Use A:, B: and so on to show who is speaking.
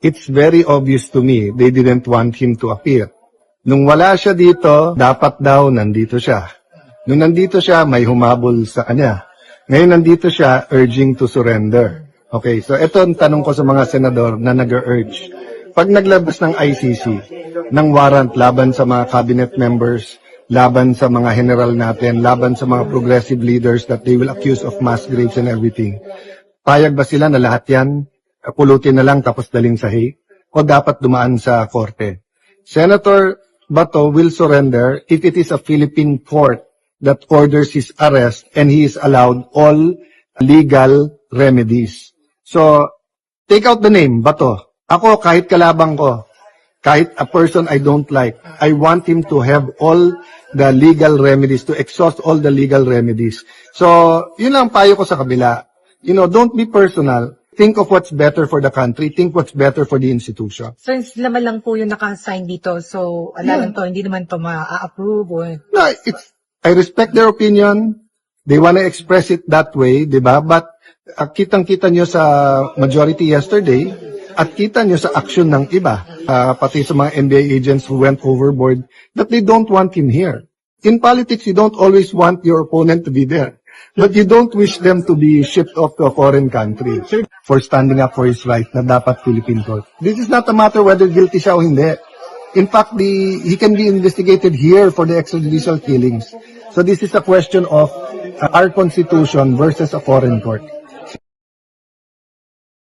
A: it's very obvious to me they didn't want him to appear. Nung wala siya dito, dapat daw nandito siya. Nung nandito siya, may humabol sa kanya. Ngayon nandito siya, urging to surrender. Okay, so ito ang tanong ko sa mga senador na nag-urge. Pag naglabas ng ICC, ng warrant laban sa mga cabinet members, laban sa mga general natin, laban sa mga progressive leaders that they will accuse of mass graves and everything, payag ba sila na lahat yan, pulutin na lang tapos daling sa Hague? O dapat dumaan sa korte? Senator Bato will surrender if it is a Philippine court that orders his arrest and he is allowed all legal remedies. So, take out the name, Bato. Ako, kahit kalabang ko, kahit a person I don't like, I want him to have all the legal remedies, to exhaust all the legal remedies. So, yun lang payo ko sa kabila. You know, don't be personal. Think of what's better for the country. Think what's better for the institution.
B: So, naman lang po yung naka-assign dito. So, alam to, hindi naman to ma-approve or...
A: No, I respect their opinion. They want to express it that way, di ba? But kitang-kita nyo sa majority yesterday at kita nyo sa action ng iba, pati sa mga NBI agents who went overboard, that they don't want him here. In politics, you don't always want your opponent to be there. But you don't wish them to be shipped off to a foreign country for standing up for his right na dapat Philippine court. This is not a matter whether guilty siya o hindi. In fact, he can be investigated here for the extrajudicial killings. So this is a question of our constitution versus a foreign court.